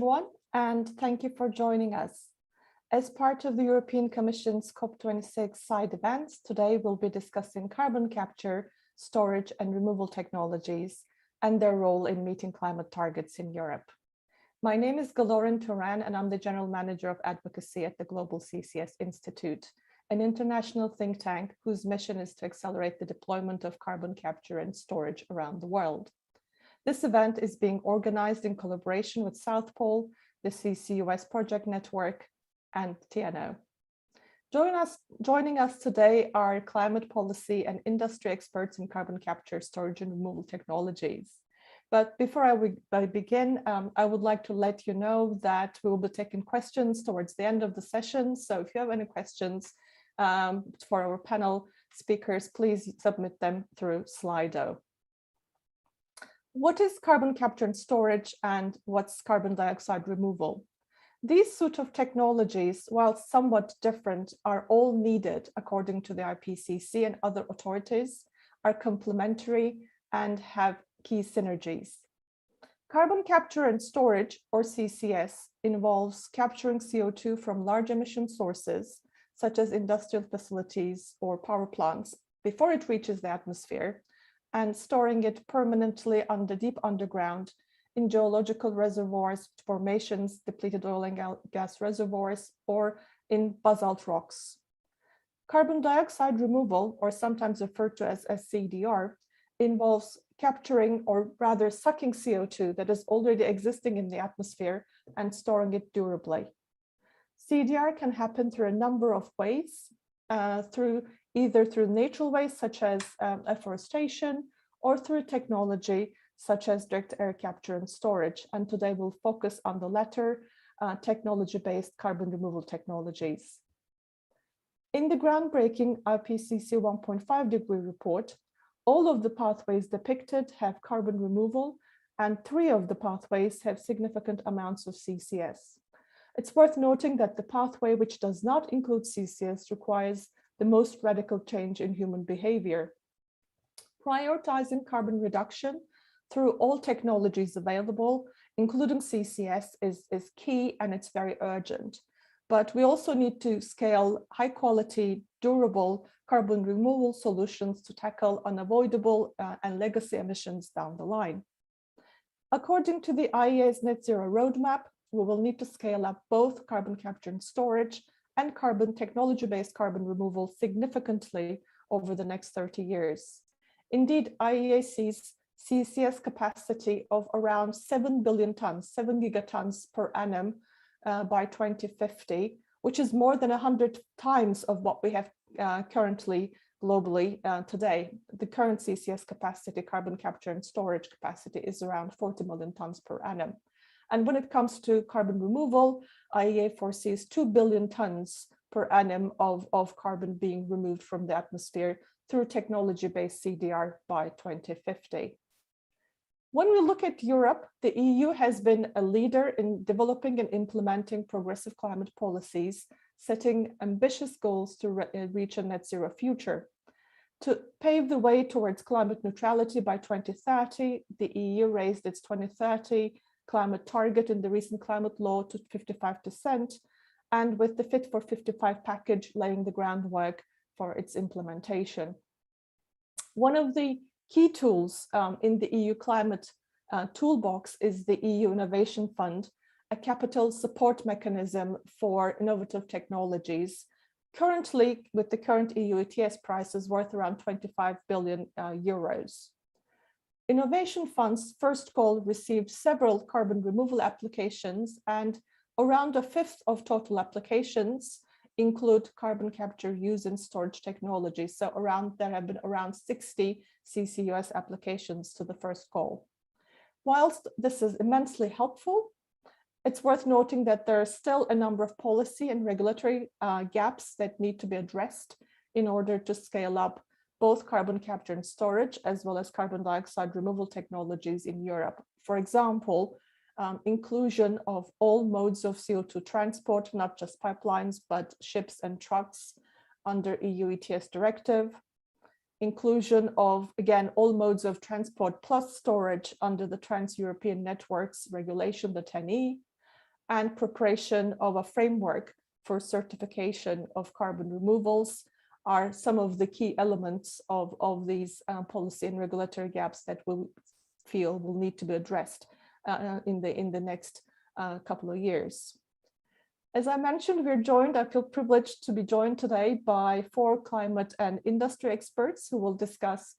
everyone, and thank you for joining us. As part of the European Commission's COP26 side events, today we'll be discussing carbon capture, storage and removal technologies and their role in meeting climate targets in Europe. My name is Galorin Turan, and I'm the General Manager of Advocacy at the Global CCS Institute, an international think tank whose mission is to accelerate the deployment of carbon capture and storage around the world. This event is being organized in collaboration with South Pole, the CCUS Project Network, and TNO. Joining us today are climate policy and industry experts in carbon capture, storage, and removal technologies. But before I begin, I would like to let you know that we will be taking questions towards the end of the session. So if you have any questions for our panel speakers, please submit them through Slido. What is carbon capture and storage, and what's carbon dioxide removal? These suite of technologies, while somewhat different, are all needed according to the IPCC and other authorities, are complementary and have key synergies. Carbon capture and storage, or CCS, involves capturing CO2 from large emission sources, such as industrial facilities or power plants, before it reaches the atmosphere, and storing it permanently deep underground in geological reservoirs, formations, depleted oil and gas reservoirs, or in basalt rocks. Carbon dioxide removal, or sometimes referred to as CDR, involves capturing, or rather sucking, CO2 that is already existing in the atmosphere and storing it durably. CDR can happen through a number of ways, either through natural ways such as afforestation, or through technology such as direct air capture and storage. And today we'll focus on the latter, technology-based carbon removal technologies. In the groundbreaking IPCC 1.5 degree report, all of the pathways depicted have carbon removal, and 3 of the pathways have significant amounts of CCS. It's worth noting that the pathway which does not include CCS requires the most radical change in human behavior. Prioritizing carbon reduction through all technologies available, including CCS, is key, and it's very urgent. But we also need to scale high quality, durable carbon removal solutions to tackle unavoidable and legacy emissions down the line. According to the IEA's net zero roadmap, we will need to scale up both carbon capture and storage and technology-based carbon removal significantly over the next 30 years. Indeed, IEA sees CCS capacity of around 7 billion tons, 7 gigatons per annum by 2050, which is more than 100 times of what we have currently globally today. The current CCS capacity, carbon capture and storage capacity, is around 40 million tons per annum. And when it comes to carbon removal, IEA foresees 2 billion tons per annum of carbon being removed from the atmosphere through technology-based CDR by 2050. When we look at Europe, the EU has been a leader in developing and implementing progressive climate policies, setting ambitious goals to reach a net zero future. To pave the way towards climate neutrality by 2030, the EU raised its 2030 climate target in the recent climate law to 55%, and with the Fit for 55 package laying the groundwork for its implementation. One of the key tools in the EU climate toolbox is the EU Innovation Fund, a capital support mechanism for innovative technologies. Currently, with the current EU ETS prices worth around 25 billion euros. Innovation Fund's first call received several carbon removal applications, and around a fifth of total applications include carbon capture, use and storage technology. So there have been around 60 CCUS applications to the first call. Whilst this is immensely helpful, it's worth noting that there are still a number of policy and regulatory gaps that need to be addressed in order to scale up both carbon capture and storage, as well as carbon dioxide removal technologies in Europe. For example, inclusion of all modes of CO2 transport, not just pipelines, but ships and trucks under EU ETS directive. Inclusion of, again, all modes of transport plus storage under the Trans-European Networks Regulation, the 10E. and preparation of a framework for certification of carbon removals are some of the key elements of these policy and regulatory gaps that we'll feel will need to be addressed in the next couple of years. As I mentioned, I feel privileged to be joined today by 4 climate and industry experts who will discuss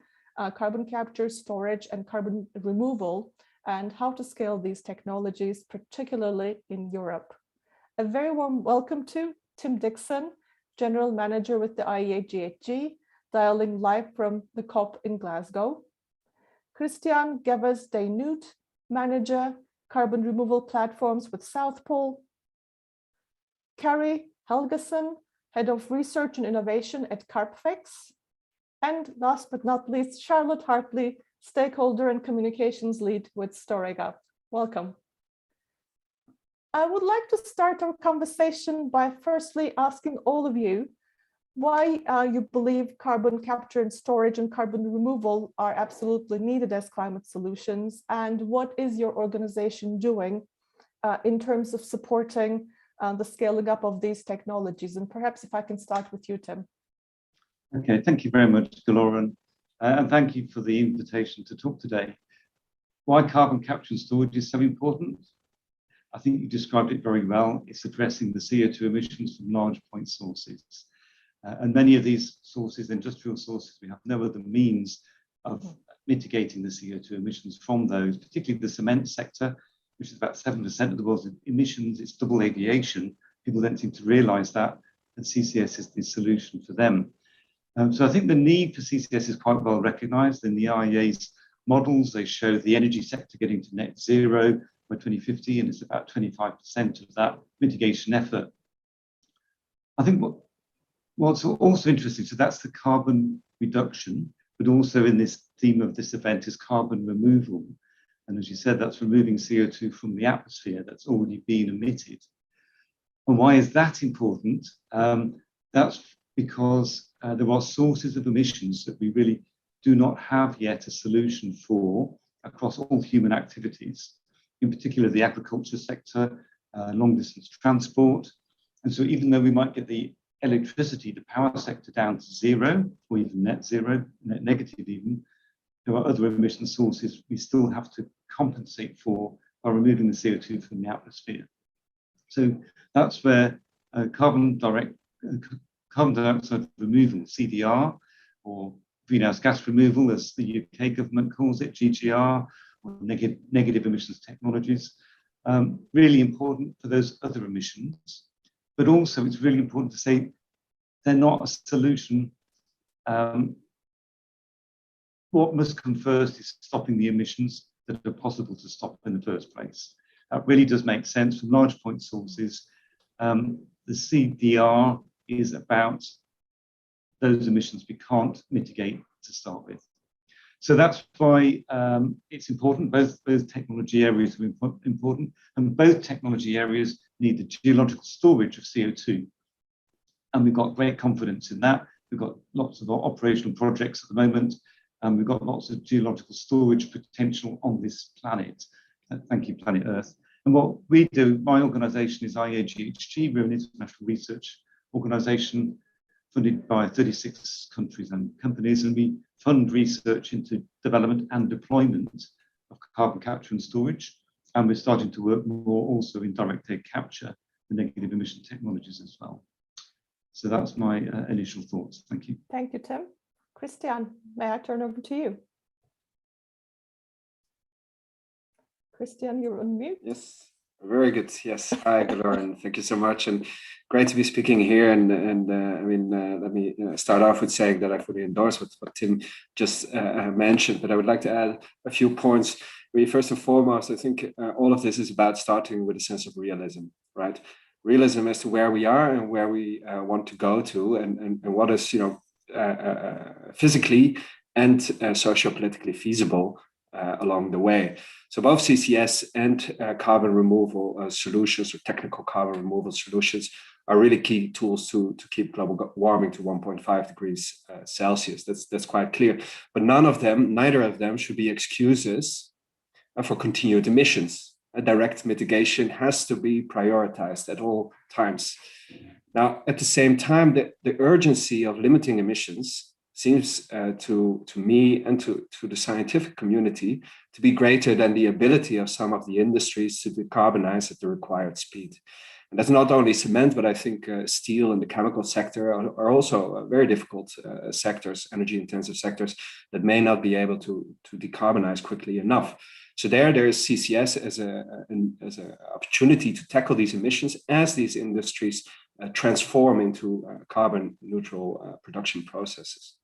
carbon capture, storage, and carbon removal, and how to scale these technologies, particularly in Europe. A very warm welcome to Tim Dixon, General Manager with the IEA GHG, dialing live from the COP in Glasgow. Christian Geves de Nuut, Manager, Carbon Removal Platforms with South Pole. Carrie Helgeson, Head of Research and Innovation at Kartfix. And last but not least, Charlotte Hartley, Stakeholder and Communications Lead with Storegga. Welcome. I would like to start our conversation by firstly asking all of you why you believe carbon capture and storage and carbon removal are absolutely needed as climate solutions, and what is your organization doing in terms of supporting the scaling up of these technologies? And perhaps if I can start with you, Tim. Okay, thank you very much, Lauren, and thank you for the invitation to talk today. Why carbon capture and storage is so important? I think you described it very well. It's addressing the CO2 emissions from large point sources. And many of these sources, industrial sources, we have no other means of mitigating the CO2 emissions from those, particularly the cement sector, which is about 7% of the world's emissions. It's double aviation. People don't seem to realise that, and CCS is the solution for them. So I think the need for CCS is quite well recognised in the IEA's models. They show the energy sector getting to net zero by 2050, and it's about 25% of that mitigation effort. I think what's also interesting, so that's the carbon reduction, but also in this theme of this event is carbon removal. And as you said, that's removing CO2 from the atmosphere that's already been emitted. And why is that important? That's because there are sources of emissions that we really do not have yet a solution for across all human activities, in particular the agriculture sector, long distance transport. And so even though we might get the electricity, the power sector down to zero, or even net zero, net negative even, there are other emission sources we still have to compensate for by removing the CO2 from the atmosphere. So that's where carbon dioxide removal, CDR, or greenhouse gas removal, as the UK government calls it, GGR, or negative emissions technologies, really important for those other emissions. But also it's really important to say they're not a solution. What must come first is stopping the emissions that are possible to stop in the first place. That really does make sense from large point sources. The CDR is about those emissions we can't mitigate to start with. So that's why it's important. Both technology areas are important, and both technology areas need the geological storage of CO2. And we've got great confidence in that. We've got lots of operational projects at the moment, and we've got lots of geological storage potential on this planet. Thank you, Planet Earth. And what we do, my organisation is IEA GHG. We're an international research organisation funded by 36 countries and companies, and we fund research into development and deployment of carbon capture and storage. And we're starting to work more also in direct air capture, the negative emission technologies as well. So that's my initial thoughts. Thank you. Thank you, Tim. Christian, may I turn over to you? Christian, you're on mute. Yes, very good. Yes, hi, Lauren. Thank you so much, and great to be speaking here. And I mean, let me start off with saying that I fully endorse what Tim just mentioned, but I would like to add a few points. I mean, first and foremost, I think all of this is about starting with a sense of realism, right? Realism as to where we are and where we want to go to, and what is physically and socio-politically feasible along the way. So both CCS and carbon removal solutions, or technical carbon removal solutions, are really key tools to keep global warming to 1.5 degrees Celsius. That's quite clear. But neither of them should be excuses for continued emissions. direct mitigation has to be prioritized at all times. Now, at the same time, the urgency of limiting emissions seems to me and to the scientific community to be greater than the ability of some of the industries to decarbonize at the required speed. And that's not only cement, but I think steel and the chemical sector are also very difficult sectors, energy intensive sectors that may not be able to decarbonize quickly enough. So there is CCS as an opportunity to tackle these emissions as these industries transform into carbon neutral production processes.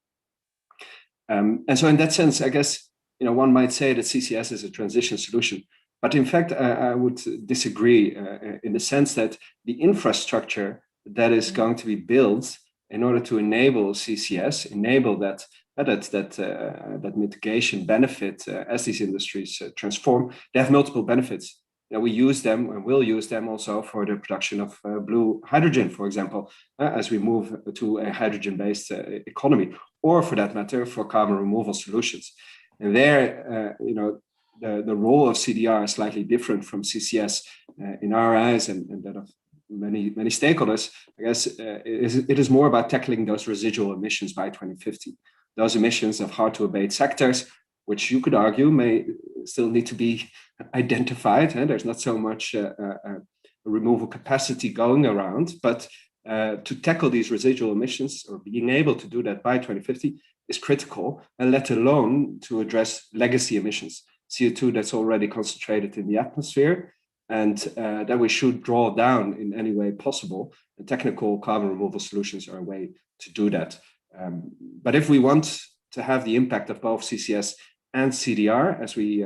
And so in that sense, I guess, one might say that CCS is a transition solution. But in fact, I would disagree in the sense that the infrastructure that is going to be built in order to enable CCS, enable that mitigation benefit as these industries transform, they have multiple benefits. We use them and will use them also for the production of blue hydrogen, for example, as we move to a hydrogen-based economy, or for that matter, for carbon removal solutions. And there, the role of CDR is slightly different from CCS in our eyes and that of many stakeholders. I guess it is more about tackling those residual emissions by 2050. Those emissions of hard to abate sectors, which you could argue may still need to be identified. There's not so much removal capacity going around, but to tackle these residual emissions or being able to do that by 2050 is critical, and let alone to address legacy emissions. CO2 that's already concentrated in the atmosphere, and that we should draw down in any way possible. And technical carbon removal solutions are a way to do that. But if we want to have the impact of both CCS and CDR, as we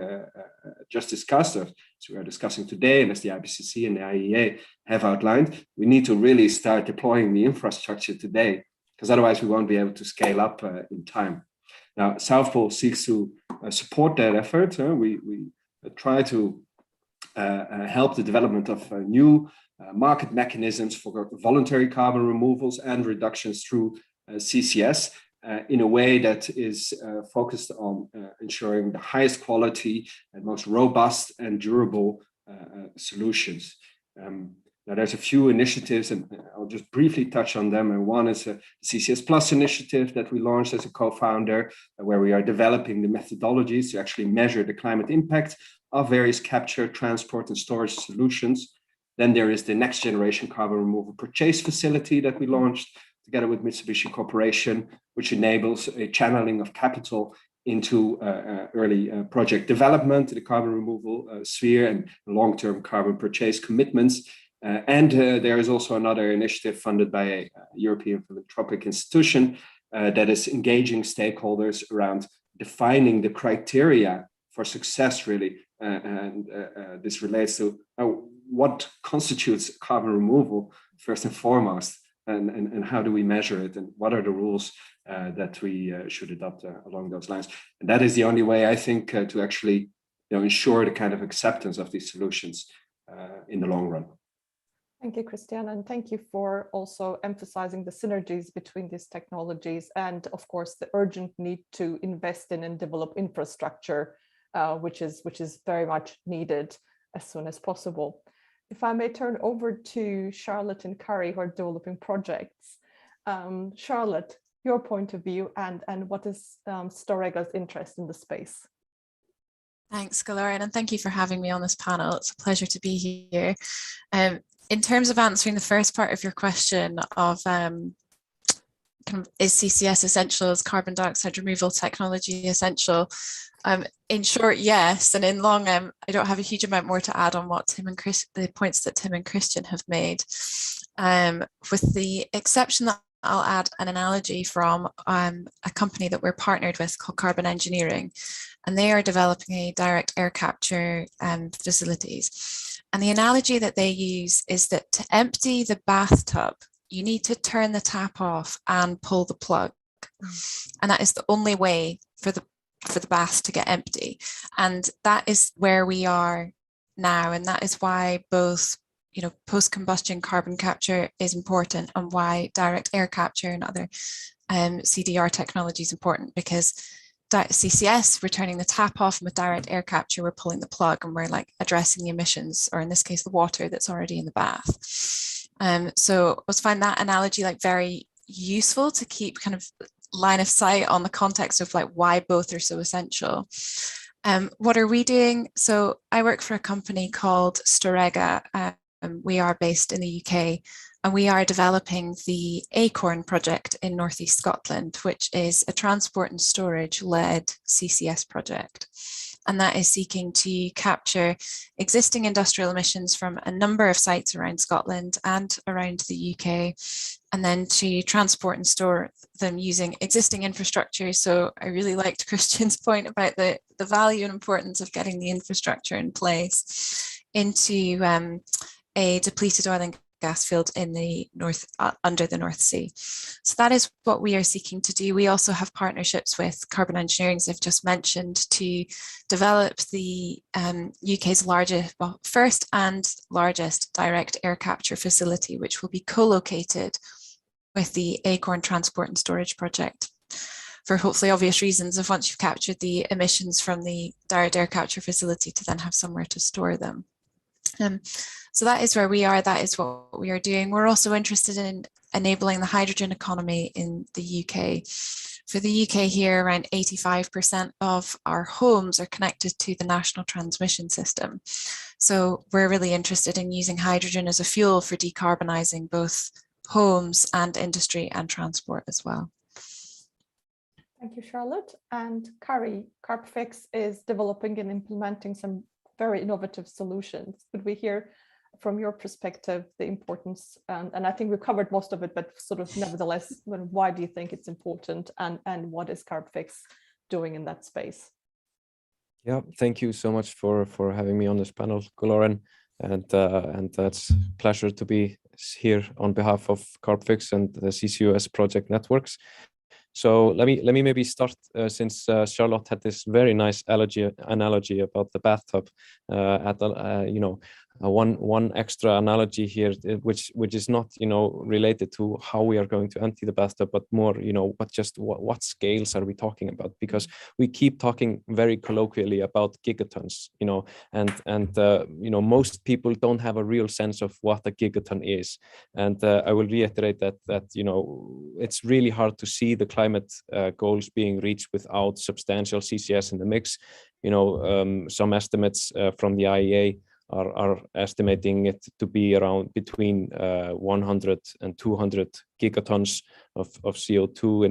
just discussed, as we are discussing today, and as the IPCC and the IEA have outlined, we need to really start deploying the infrastructure today, because otherwise we won't be able to scale up in time. Now, South Pole seeks to support that effort. We try to help the development of new market mechanisms for voluntary carbon removals and reductions through CCS in a way that is focused on ensuring the highest quality and most robust and durable solutions. Now, there's a few initiatives, and I'll just briefly touch on them. And one is a CCS Plus initiative that we launched as a co-founder, where we are developing the methodologies to actually measure the climate impact of various capture, transport, and storage solutions. Then there is the next generation carbon removal purchase facility that we launched together with Mitsubishi Corporation, which enables a channeling of capital into early project development, the carbon removal sphere, and long-term carbon purchase commitments. And there is also another initiative funded by a European philanthropic institution that is engaging stakeholders around defining the criteria for success, really. And this relates to what constitutes carbon removal, first and foremost, and how do we measure it, and what are the rules that we should adopt along those lines. And that is the only way, I think, to actually ensure the kind of acceptance of these solutions in the long run. Thank you, Christian, and thank you for also emphasizing the synergies between these technologies and, of course, the urgent need to invest in and develop infrastructure, which is very much needed as soon as possible. If I may turn over to Charlotte and Kari, who are developing projects. Charlotte, your point of view and what is Storega's interest in the space? Thanks, Galoran, and thank you for having me on this panel. It's a pleasure to be here. In terms of answering the first part of your question of is CCS Essentials, carbon dioxide removal technology essential? In short, yes, and in long, I don't have a huge amount more to add on what the points that Tim and Christian have made. With the exception that I'll add an analogy from a company that we're partnered with called Carbon Engineering, and they are developing a direct air capture facilities. And the analogy that they use is that to empty the bathtub, you need to turn the tap off and pull the plug. And that is the only way for the bath to get empty. And that is where we are now. And that is why both post-combustion carbon capture is important, and why direct air capture and other CDR technology is important, because CCS, we're turning the tap off, and with direct air capture, we're pulling the plug, and we're like addressing the emissions, or in this case, the water that's already in the bath. So I was find that analogy like very useful to keep kind of line of sight on the context of like why both are so essential. What are we doing? So I work for a company called Storega. We are based in the UK, and we are developing the Acorn project in Northeast Scotland, which is a transport and storage led CCS project. And that is seeking to capture existing industrial emissions from a number of sites around Scotland and around the UK, and then to transport and store them using existing infrastructure. So I really liked Christian's point about the value and importance of getting the infrastructure in place into a depleted oil and gas field in the north, under the North Sea. So that is what we are seeking to do. We also have partnerships with Carbon Engineering, as I've just mentioned, to develop the UK's largest, well, first and largest direct air capture facility, which will be co-located with the Acorn Transport and Storage project, for hopefully obvious reasons of once you've captured the emissions from the direct air capture facility to then have somewhere to store them. So that is where we are, that is what we are doing. We're also interested in enabling the hydrogen economy in the UK. For the UK here, around 85% of our homes are connected to the national transmission system. So we're really interested in using hydrogen as a fuel for decarbonising both homes and industry and transport as well. Thank you, Charlotte. And Kari, Kartfix is developing and implementing some very innovative solutions. Could we hear from your perspective the importance, and I think we covered most of it, but sort of nevertheless, why do you think it's important, and what is Kartfix doing in that space? Yeah, thank you so much for having me on this panel, Lauren, and that's a pleasure to be here on behalf of Kartfix and the CCS project networks. So let me maybe start, since Charlotte had this very nice analogy about the bathtub, one extra analogy here, which is not related to how we are going to empty the bathtub, but more what scales are we talking about? Because we keep talking very colloquially about gigatons, and most people don't have a real sense of what a gigaton is. And I will reiterate that it's really hard to see the climate goals being reached without substantial CCS in the mix. Some estimates from the IEA are estimating it to be around between 100 and 200 gigatons of CO2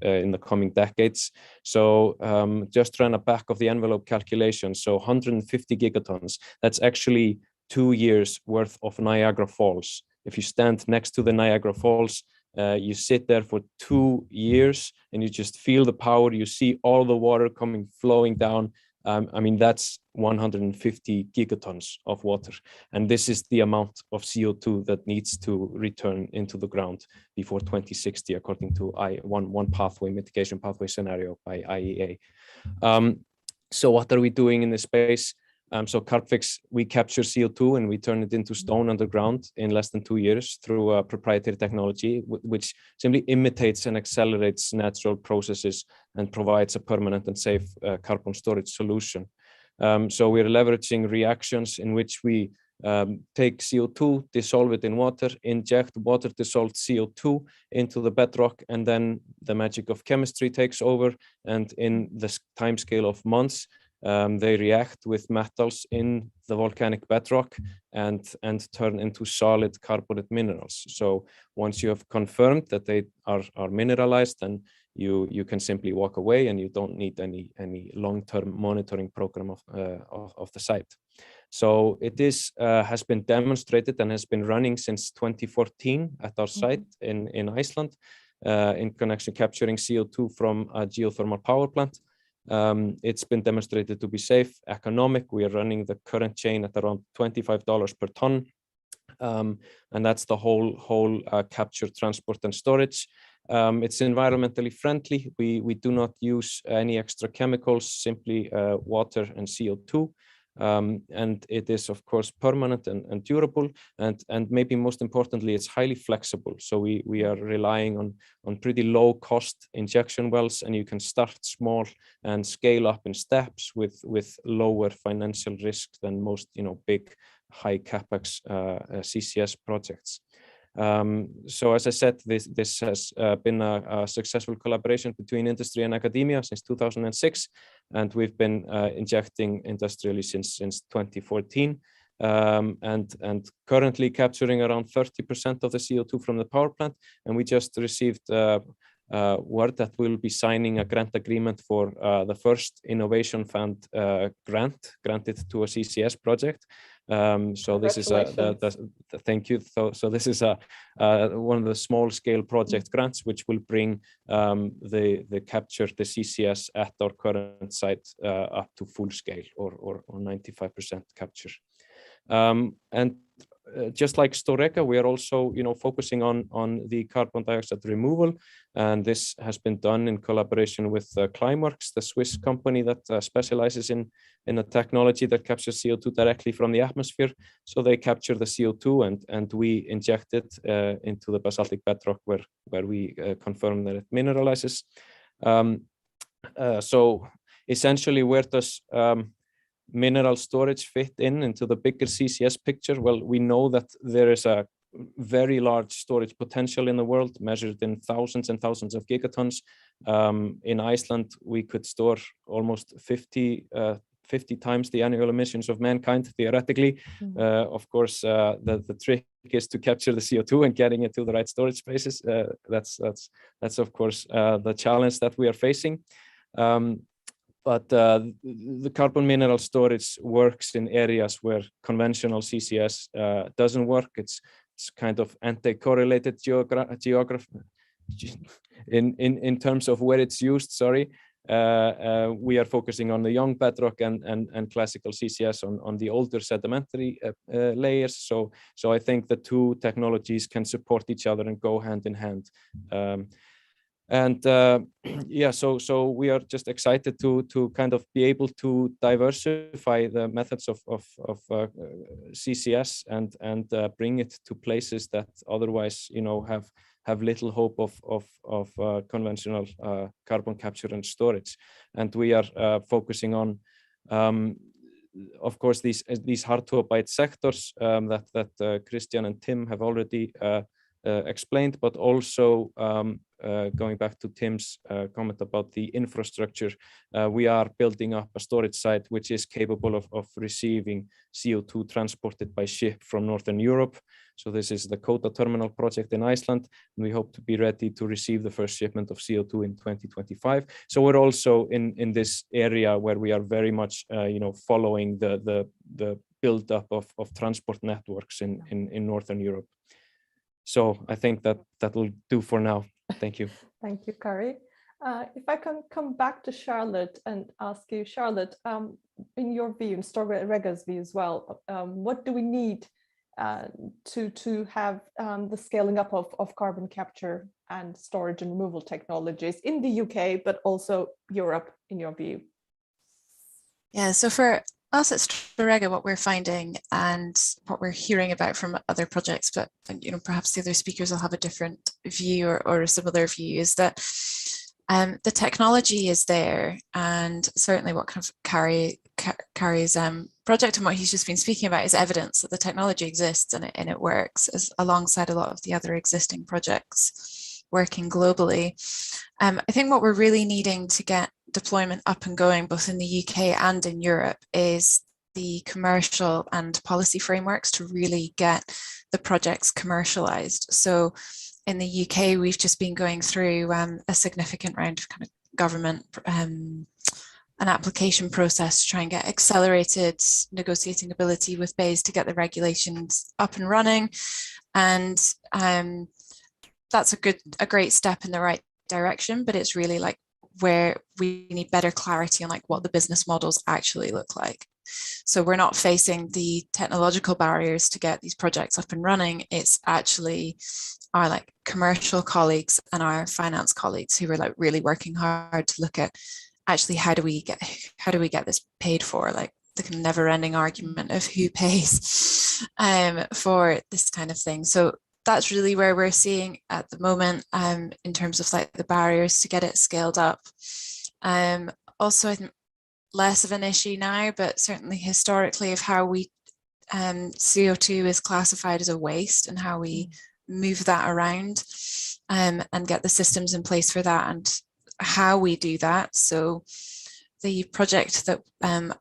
in the coming decades. So just run a back of the envelope calculation. So 150 gigatons, that's actually 2 years worth of Niagara Falls. If you stand next to the Niagara Falls, you sit there for 2 years and you just feel the power. You see all the water flowing down. That's 150 gigatons of water. And this is the amount of CO2 that needs to return into the ground before 2060, according to one pathway, mitigation pathway scenario by IEA. So what are we doing in this space? So Kartfix, we capture CO2 and we turn it into stone underground in less than 2 years through a proprietary technology, which simply imitates and accelerates natural processes and provides a permanent and safe carbon storage solution. So we're leveraging reactions in which we take CO2, dissolve it in water, inject water dissolved CO2 into the bedrock, and then the magic of chemistry takes over. And in the time scale of months, they react with metals in the volcanic bedrock and turn into solid carbonate minerals. So once you have confirmed that they are mineralized, then you can simply walk away and you don't need any long-term monitoring program of the site. So it has been demonstrated and has been running since 2014 at our site in Iceland, in connection capturing CO2 from a geothermal power plant. It's been demonstrated to be safe, economic. We are running the current chain at around $25 per ton, and that's the whole capture, transport, and storage. It's environmentally friendly. We do not use any extra chemicals, simply water and CO2. and it is of course permanent and durable, and maybe most importantly, it's highly flexible. So we are relying on pretty low cost injection wells, and you can start small and scale up in steps with lower financial risk than most big high capex CCS projects. So as I said, this has been a successful collaboration between industry and academia since 2006, and we've been injecting industrially since 2014, and currently capturing around 30% of the CO2 from the power plant. And we just received word that we'll be signing a grant agreement for the first Innovation Fund grant granted to a CCS project. So this is thank you. So this is one of the small scale project grants which will bring the capture, the CCS at our current site up to full scale or 95% capture. And just like Storegga, we are also focusing on the carbon dioxide removal, and this has been done in collaboration with Climeworks, the Swiss company that specializes in a technology that captures CO2 directly from the atmosphere. So they capture the CO2 and we inject it into the basaltic bedrock where we confirm that it mineralizes. So essentially, where does mineral storage fit into the bigger CCS picture? Well, we know that there is a very large storage potential in the world, measured in thousands and thousands of gigatons. In Iceland, we could store almost 50 times the annual emissions of mankind, theoretically. Of course, the trick is to capture the CO2 and getting it to the right storage spaces. That's of course the challenge that we are facing. But the carbon mineral storage works in areas where conventional CCS doesn't work. It's kind of anti-correlated geography in terms of where it's used. Sorry, we are focusing on the young bedrock and classical CCS on the older sedimentary layers. So I think the two technologies can support each other and go hand in hand. Yeah, so we are just excited to kind of be able to diversify the methods of CCS and bring it to places that otherwise have little hope of conventional carbon capture and storage. And we are focusing on of course these hard to abate sectors that Christian and Tim have already explained, but also going back to Tim's comment about the infrastructure, we are building up a storage site which is capable of receiving CO2 transported by ship from Northern Europe. So this is the Kota terminal project in Iceland, and we hope to be ready to receive the first shipment of CO2 in 2025. So we're also in this area where we are very much following the build up of transport networks in Northern Europe. So I think that will do for now. Thank you. Thank you, Kari. If I can come back to Charlotte and ask you, Charlotte, in your view, and Storegga's view as well, what do we need to have the scaling up of carbon capture and storage and removal technologies in the UK, but also Europe, in your view? Yeah, so for us at Storegga, what we're finding and what we're hearing about from other projects, but perhaps the other speakers will have a different view or a similar view, is that the technology is there, and certainly what kind of Kari's project and what he's just been speaking about is evidence that the technology exists and it works alongside a lot of the other existing projects working globally. I think what we're really needing to get deployment up and going both in the UK and in Europe is the commercial and policy frameworks to really get the projects commercialized. So in the UK, we've just been going through a significant round of kind of government an application process to try and get accelerated negotiating ability with BEIS to get the regulations up and running. And that's a great step in the right direction, but it's really like where we need better clarity on like what the business models actually look like. So we're not facing the technological barriers to get these projects up and running. It's actually our like commercial colleagues and our finance colleagues who are like really working hard to look at actually how do we get this paid for? Like the never-ending argument of who pays for this kind of thing. So that's really where we're seeing at the moment in terms of like the barriers to get it scaled up. Also, I think less of an issue now, but certainly historically of how we CO2 is classified as a waste and how we move that around and get the systems in place for that and how we do that. So the project that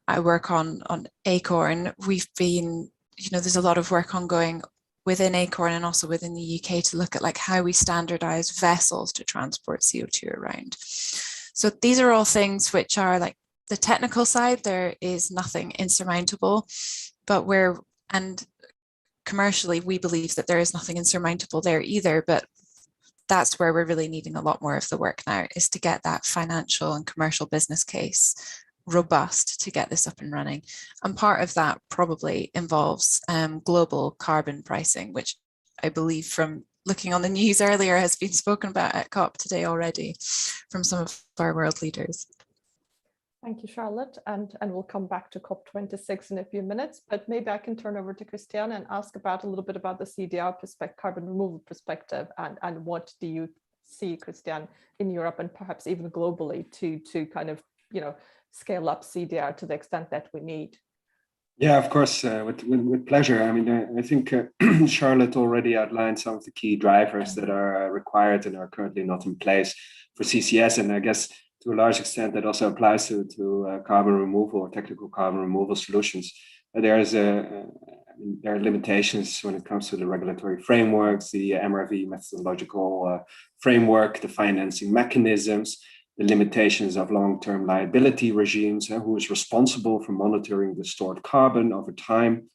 I work on Acorn, we've been, there's a lot of work ongoing within Acorn and also within the UK to look at like how we standardize vessels to transport CO2 around. So these are all things which are like the technical side, there is nothing insurmountable, but and commercially, we believe that there is nothing insurmountable there either, but that's where we're really needing a lot more of the work now, is to get that financial and commercial business case robust to get this up and running. And part of that probably involves global carbon pricing, which I believe from looking on the news earlier has been spoken about at COP today already from some of our world leaders. Thank you, Charlotte, and we'll come back to COP26 in a few minutes, but maybe I can turn over to Christiane and ask about a little bit about the CDR perspective, carbon removal perspective, and what do you see, Christiane, in Europe and perhaps even globally to kind of, scale up CDR to the extent that we need? Yeah, of course, with pleasure. I mean, I think Charlotte already outlined some of the key drivers that are required and are currently not in place for CCS, and I guess to a large extent, that also applies to carbon removal or technical carbon removal solutions. There are limitations when it comes to the regulatory frameworks, the MRV methodological framework, the financing mechanisms, the limitations of long-term liability regimes, who is responsible for monitoring the stored carbon over time,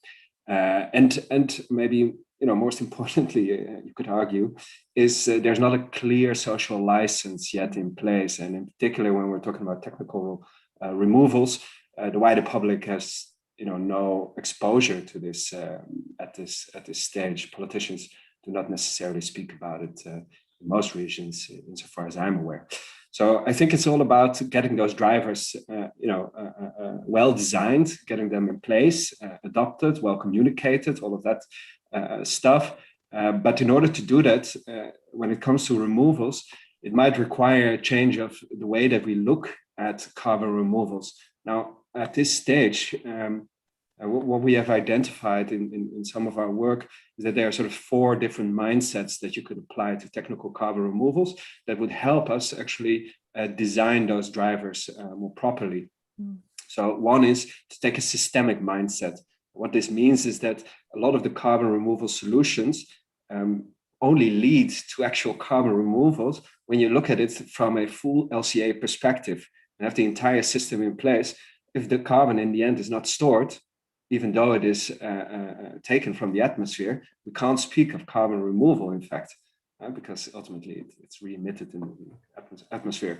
and maybe, most importantly, you could argue, is there's not a clear social license yet in place. And in particular, when we're talking about technical removals, the wider public has, no exposure to this at this stage. Politicians do not necessarily speak about it in most regions, insofar as I'm aware. So I think it's all about getting those drivers, well designed, getting them in place, adopted, well communicated, all of that stuff. But in order to do that, when it comes to removals, it might require a change of the way that we look at carbon removals. Now, at this stage, what we have identified in some of our work is that there are sort of 4 different mindsets that you could apply to technical carbon removals that would help us actually design those drivers more properly. So one is to take a systemic mindset. What this means is that a lot of the carbon removal solutions only lead to actual carbon removals when you look at it from a full LCA perspective and have the entire system in place. If the carbon in the end is not stored, even though it is taken from the atmosphere, we can't speak of carbon removal, in fact, because ultimately it's re-emitted in the atmosphere.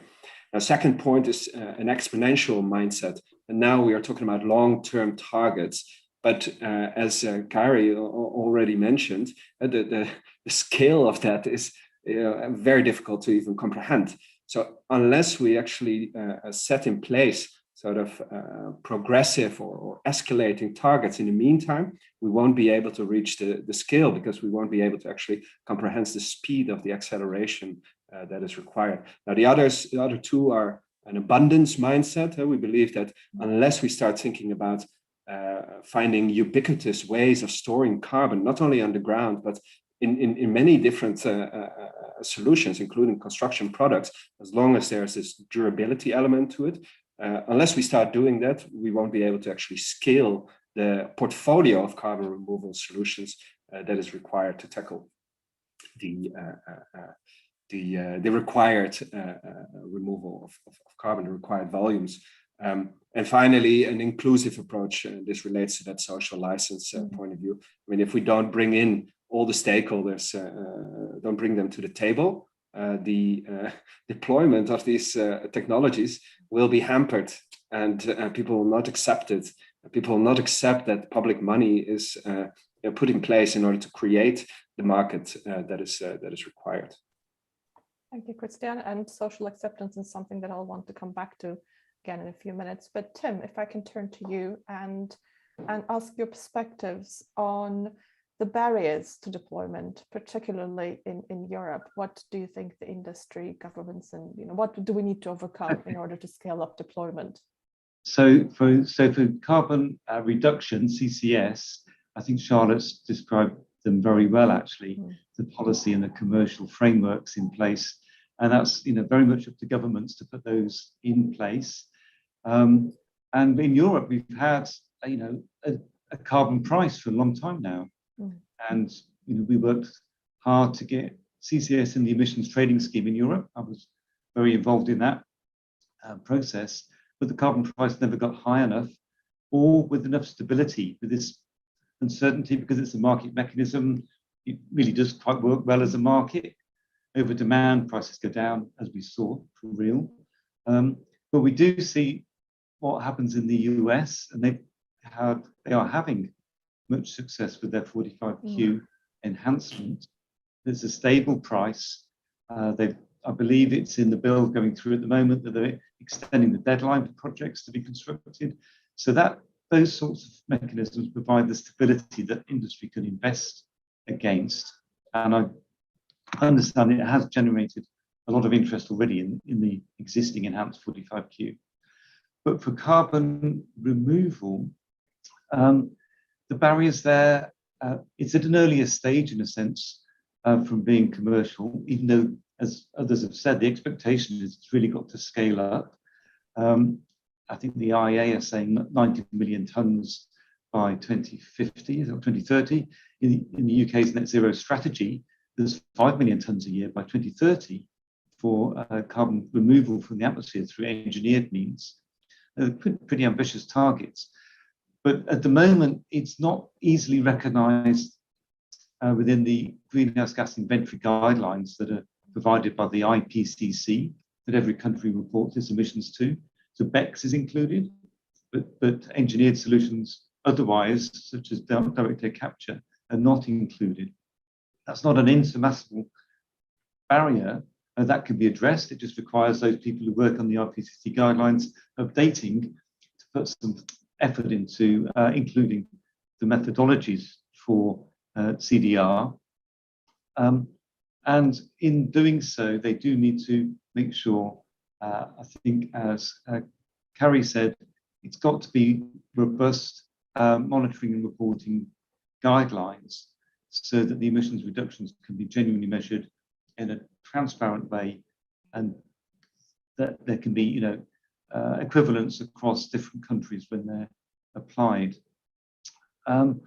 Now, second point is an exponential mindset. And now we are talking about long-term targets. But as Kari already mentioned, the scale of that is very difficult to even comprehend. So unless we actually set in place sort of progressive or escalating targets in the meantime, we won't be able to reach the scale, because we won't be able to actually comprehend the speed of the acceleration that is required. Now, the other 2 are an abundance mindset. We believe that unless we start thinking about finding ubiquitous ways of storing carbon, not only underground, but in many different solutions, including construction products, as long as there's this durability element to it, unless we start doing that, we won't be able to actually scale the portfolio of carbon removal solutions that is required to tackle the required removal of carbon, the required volumes. And finally, an inclusive approach. This relates to that social license point of view. I mean, if we don't bring in all the stakeholders, don't bring them to the table, the deployment of these technologies will be hampered, and people will not accept it. People will not accept that public money is put in place in order to create the market that is required. Thank you, Christiane. And social acceptance is something that I'll want to come back to. again in a few minutes. But Tim, if I can turn to you and ask your perspectives on the barriers to deployment, particularly in Europe. What do you think the industry, governments, and what do we need to overcome in order to scale up deployment? So for carbon reduction, CCS, I think Charlotte's described them very well, actually, the policy and the commercial frameworks in place. And that's very much up to governments to put those in place. And in Europe, we've had a carbon price for a long time now. And we worked hard to get CCS in the emissions trading scheme in Europe. I was very involved in that process, but the carbon price never got high enough or with enough stability, with this uncertainty, because it's a market mechanism. It really does quite work well as a market. Over demand, prices go down, as we saw for real. But we do see what happens in the US, and they are having much success with their 45Q enhancement. There's a stable price. I believe it's in the bill going through at the moment that they're extending the deadline for projects to be constructed. So those sorts of mechanisms provide the stability that industry can invest against. And I understand it has generated a lot of interest already in the existing enhanced 45Q. But for carbon removal, the barriers there, it's at an earlier stage in a sense from being commercial, even though, as others have said, the expectation is it's really got to scale up. I think the IEA are saying 90 million tonnes by 2050 or 2030. In the UK's net zero strategy, there's 5 million tonnes a year by 2030 for carbon removal from the atmosphere through engineered means. Pretty ambitious targets. But at the moment, it's not easily recognised within the greenhouse gas inventory guidelines that are provided by the IPCC that every country reports its emissions to. So BECCS is included, but engineered solutions otherwise, such as direct air capture, are not included. That's not an insurmountable barrier, and that can be addressed. It just requires those people who work on the IPCC guidelines updating to put some effort into including the methodologies for CDR. And in doing so, they do need to make sure, I think, as Carrie said, it's got to be robust monitoring and reporting guidelines so that the emissions reductions can be genuinely measured in a transparent way, and that there can be, equivalence across different countries when they're applied. And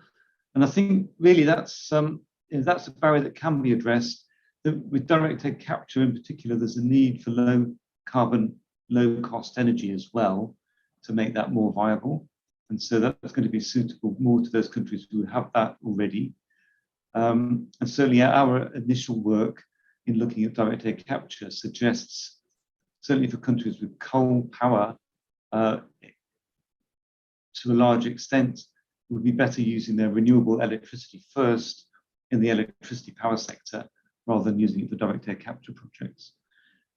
I think really that's a barrier that can be addressed. With direct air capture in particular, there's a need for low carbon, low cost energy as well to make that more viable. And so that's going to be suitable more to those countries who have that already. And certainly our initial work in looking at direct air capture suggests, certainly for countries with coal power, to a large extent, it would be better using their renewable electricity first in the electricity power sector rather than using it for direct air capture projects.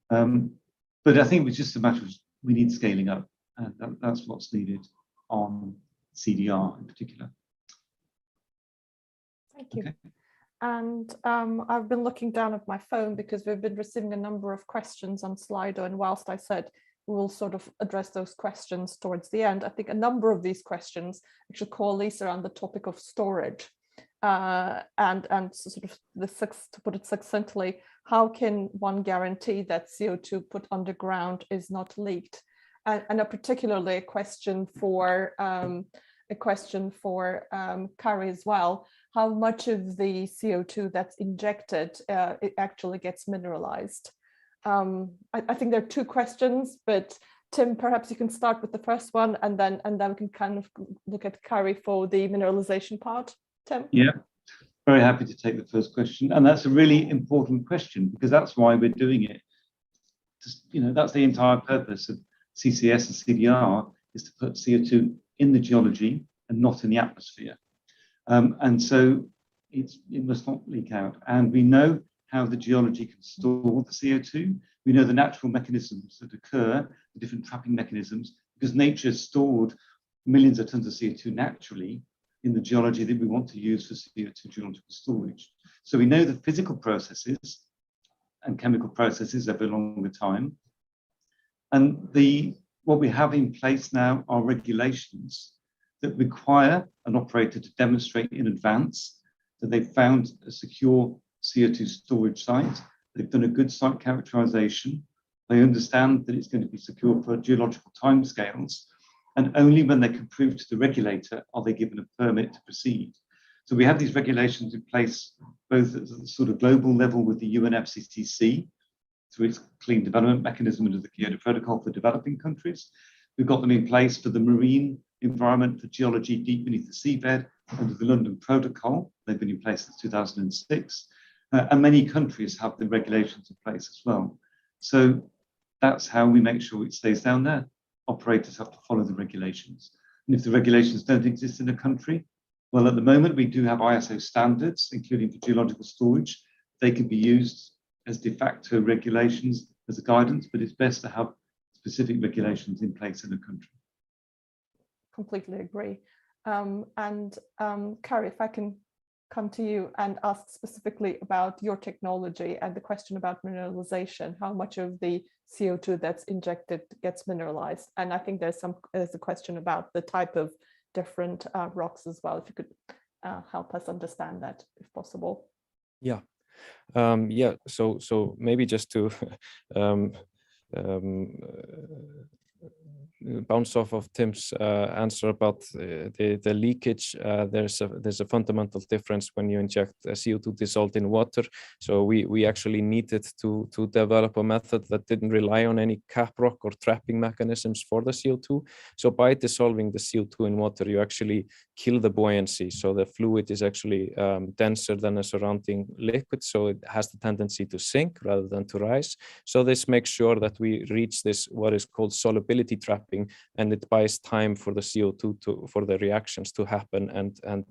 But I think it's just a matter of we need scaling up, and that's what's needed on CDR in particular. Thank you. Okay. And I've been looking down at my phone because we've been receiving a number of questions on Slido, and whilst I said we will sort of address those questions towards the end, I think a number of these questions actually coalesce around the topic of storage. And sort of to put it succinctly, how can one guarantee that CO2 put underground is not leaked? And particularly a question for Carrie as well. How much of the CO2 that's injected it actually gets mineralized? I think there are two questions, but Tim, perhaps you can start with the first one, and then we can kind of look at Carrie for the mineralization part. Tim? Yeah, very happy to take the first question, and that's a really important question because that's why we're doing it. Just, that's the entire purpose of CCS and CDR, is to put CO2 in the geology and not in the atmosphere. And so it must not leak out. And we know how the geology can store the CO2. We know the natural mechanisms that occur, the different trapping mechanisms, because nature stored millions of tons of CO2 naturally in the geology that we want to use for CO2 geological storage. So we know the physical processes and chemical processes over a longer time. And what we have in place now are regulations that require an operator to demonstrate in advance that they've found a secure CO2 storage site. They've done a good site characterization. They understand that it's going to be secure for geological timescales. And only when they can prove to the regulator are they given a permit to proceed. So we have these regulations in place, both at the sort of global level with the UNFCCC, through its clean development mechanism under the Kyoto Protocol for developing countries. We've got them in place for the marine environment, for geology deep beneath the seabed, under the London Protocol. They've been in place since 2006. And many countries have the regulations in place as well. So that's how we make sure it stays down there. Operators have to follow the regulations. And if the regulations don't exist in a country, well, at the moment, we do have ISO standards, including for geological storage. They can be used as de facto regulations as a guidance, but it's best to have specific regulations in place in a country. Completely agree. Kari, if I can come to you and ask specifically about your technology and the question about mineralization, how much of the CO2 that's injected gets mineralized? And I think there's a question about the type of different rocks as well. If you could help us understand that, if possible. Yeah. So maybe just to bounce off of Tim's answer about the leakage. There's a fundamental difference when you inject CO2 dissolved in water. So we actually needed to develop a method that didn't rely on any cap rock or trapping mechanisms for the CO2. So by dissolving the CO2 in water, you actually kill the buoyancy. So the fluid is actually denser than a surrounding liquid. So it has the tendency to sink rather than to rise. So this makes sure that we reach this, what is called solubility trapping, and it buys time for the CO2 for the reactions to happen and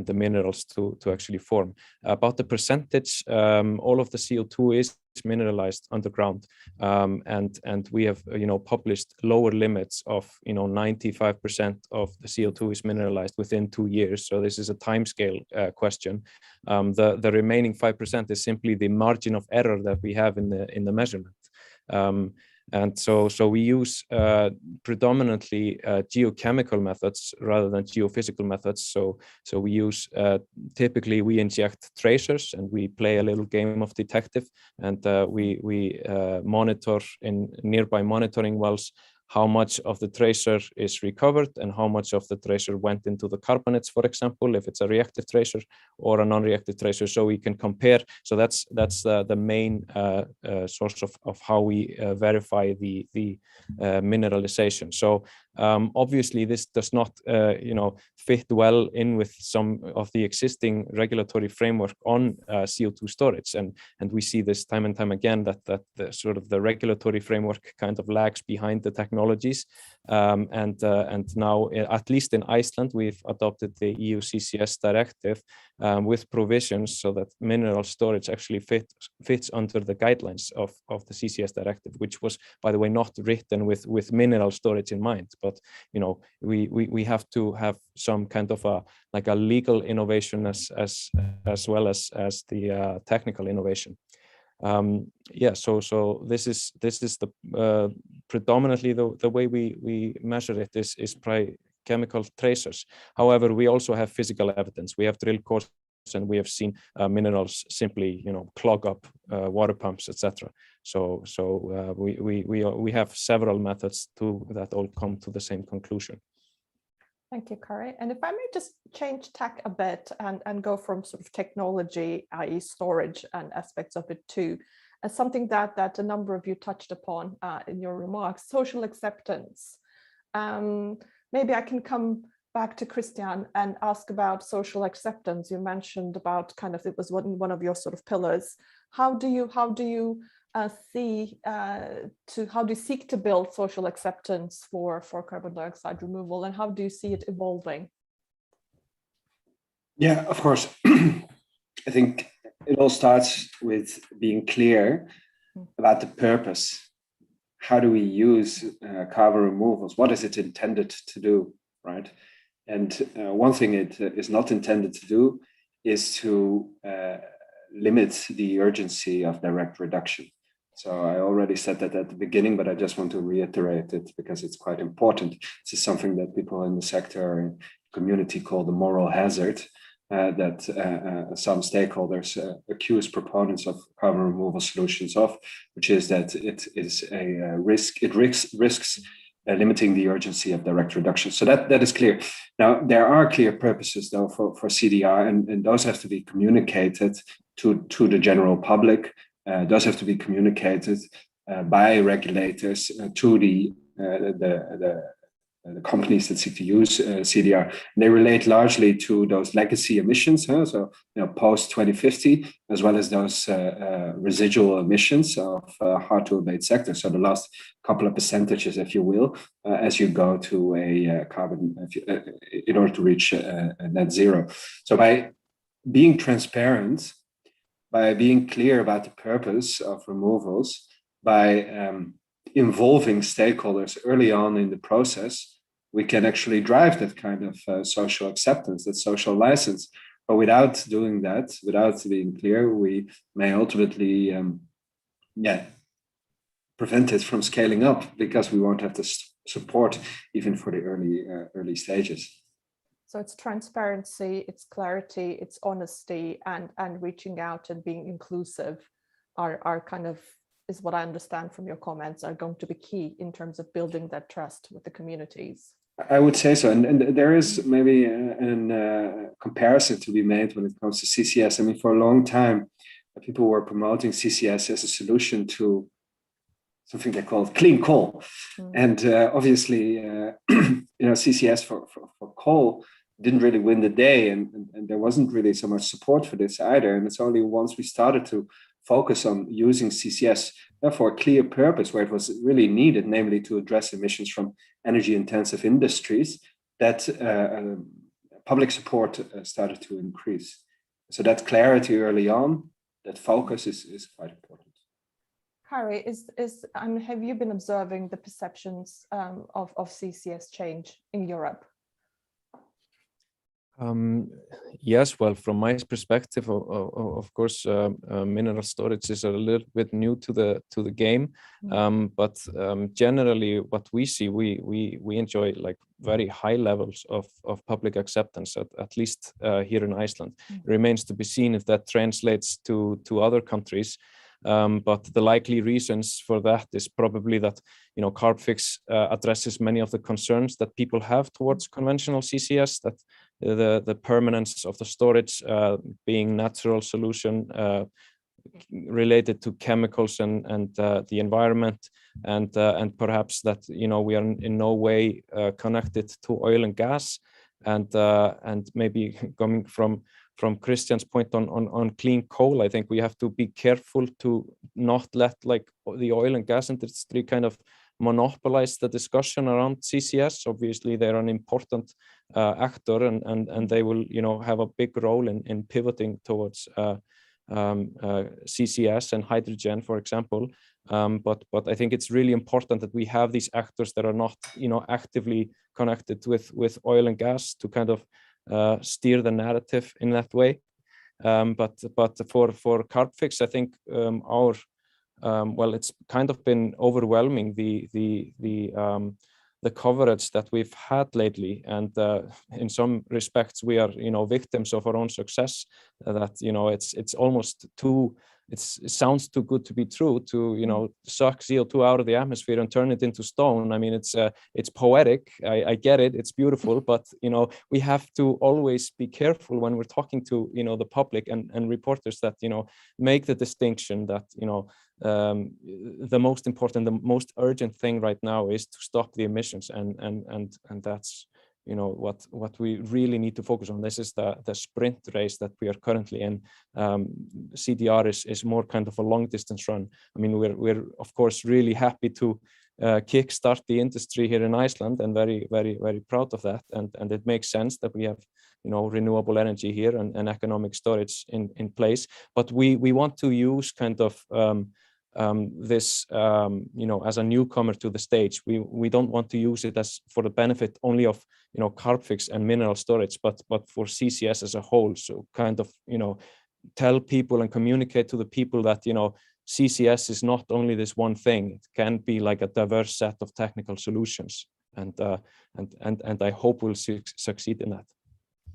the minerals to actually form. About the percentage, all of the CO2 is mineralized underground, and we have published lower limits of 95% of the CO2 is mineralized within 2 years. So this is a timescale question. The remaining 5% is simply the margin of error that we have in the measurement. And so we use predominantly geochemical methods rather than geophysical methods. So we use, typically we inject tracers and we play a little game of detective, and we monitor in nearby monitoring wells how much of the tracer is recovered and how much of the tracer went into the carbonates, for example, if it's a reactive tracer or a non-reactive tracer, so we can compare. So that's the main source of how we verify the mineralization. So obviously this does not fit well in with some of the existing regulatory framework on CO2 storage, and we see this time and time again that the sort of the regulatory framework kind of lags behind the technologies, and now at least in Iceland we've adopted the EU CCS directive with provisions so that mineral storage actually fits under the guidelines of the CCS directive, which was, by the way, not written with mineral storage in mind, but we have to have some kind of a legal innovation as well as the technical innovation. So this is the predominantly the way we measure it is by chemical tracers. However, we also have physical evidence. We have drill cores, and we have seen minerals simply clog up water pumps, etc. So we have several methods that all come to the same conclusion. Thank you, Kari. And if I may just change tack a bit and go from sort of technology, i.e. storage and aspects of it too, as something that a number of you touched upon in your remarks, social acceptance. Maybe I can come back to Christian and ask about social acceptance. You mentioned about it was one of your sort of pillars. How do you seek to build social acceptance for carbon dioxide removal, and how do you see it evolving? Yeah, of course. I think it all starts with being clear about the purpose. How do we use carbon removals? What is it intended to do, right? And one thing it is not intended to do is to limit the urgency of direct reduction. So I already said that at the beginning, but I just want to reiterate it because it's quite important. This is something that people in the sector and community call the moral hazard, that some stakeholders accuse proponents of carbon removal solutions of, which is that it is a risk. It risks limiting the urgency of direct reduction. So that is clear. Now, there are clear purposes, though, for CDR, and those have to be communicated to the general public. Those have to be communicated by regulators to the companies that seek to use CDR. And they relate largely to those legacy emissions, so post 2050, as well as those residual emissions of hard to abate sectors. So the last couple of percentages, if you will, as you go to a carbon, in order to reach a net zero. So by being transparent, by being clear about the purpose of removals, by involving stakeholders early on in the process, we can actually drive that kind of social acceptance, that social license. But without doing that, without being clear, we may ultimately, prevent it from scaling up because we won't have the support even for the early stages. So it's transparency, it's clarity, it's honesty, and reaching out and being inclusive are kind of, is what I understand from your comments, are going to be key in terms of building that trust with the communities. I would say so. And there is maybe a comparison to be made when it comes to CCS. I mean, for a long time, people were promoting CCS as a solution to something they called clean coal. And obviously, CCS for coal didn't really win the day, and there wasn't really so much support for this either. And it's only once we started to focus on using CCS for a clear purpose where it was really needed, namely to address emissions from energy-intensive industries, that public support started to increase. So that clarity early on, that focus is quite important. Harry, have you been observing the perceptions of CCS change in Europe? Yes, well, from my perspective, of course, mineral storage is a little bit new to the game, but generally, what we see, we enjoy like very high levels of public acceptance, at least here in Iceland. It remains to be seen if that translates to other countries. But the likely reasons for that is probably that Kartfix addresses many of the concerns that people have towards conventional CCS, that the permanence of the storage being natural solution related to chemicals and the environment, and perhaps that we are in no way connected to oil and gas, and maybe coming from Christian's point on clean coal, I think we have to be careful to not let like the oil and gas industry kind of monopolize the discussion around CCS. Obviously, they're an important actor, and they will have a big role in pivoting towards CCS and hydrogen, for example. But I think it's really important that we have these actors that are not actively connected with oil and gas to kind of steer the narrative in that way. But for Kartfix, I think it's kind of been overwhelming the coverage that we've had lately, and in some respects we are victims of our own success. That it's almost too. It sounds too good to be true to suck CO2 out of the atmosphere and turn it into stone. I mean, it's poetic. I get it. It's beautiful, but we have to always be careful when we're talking to the public and reporters that make the distinction that the most important, the most urgent thing right now is to stop the emissions, and that's what we really need to focus on. This is the sprint race that we are currently in. CDR is more kind of a long distance run. I mean, we're of course really happy to kickstart the industry here in Iceland, and very, very, very proud of that. And it makes sense that we have renewable energy here and economic storage in place. But we want to use kind of this as a newcomer to the stage. We don't want to use it as for the benefit only of Kartfix and mineral storage, but for CCS as a whole. So kind of tell people and communicate to the people that CCS is not only this one thing. It can be like a diverse set of technical solutions, and I hope we'll succeed in that.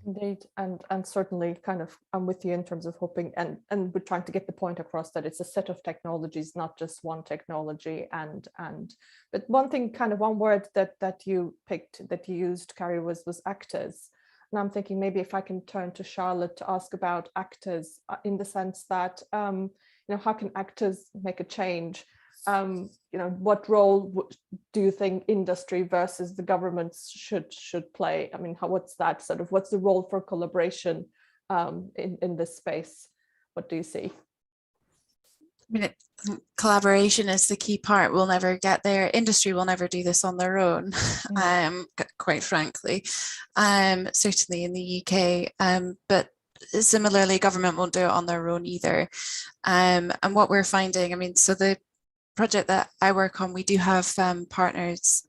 Indeed, and certainly kind of I'm with you in terms of hoping, and we're trying to get the point across that it's a set of technologies, not just one technology. But one thing, kind of one word that you picked, that you used, Carrie, was actors. And I'm thinking maybe if I can turn to Charlotte to ask about actors in the sense that how can actors make a change? What role do you think industry versus the governments should play? I mean, what's the role for collaboration in this space? What do you see? I mean, collaboration is the key part. We'll never get there. Industry will never do this on their own, quite frankly, certainly in the UK. But similarly, government won't do it on their own either. And what we're finding, I mean, so the project that I work on, we do have partners.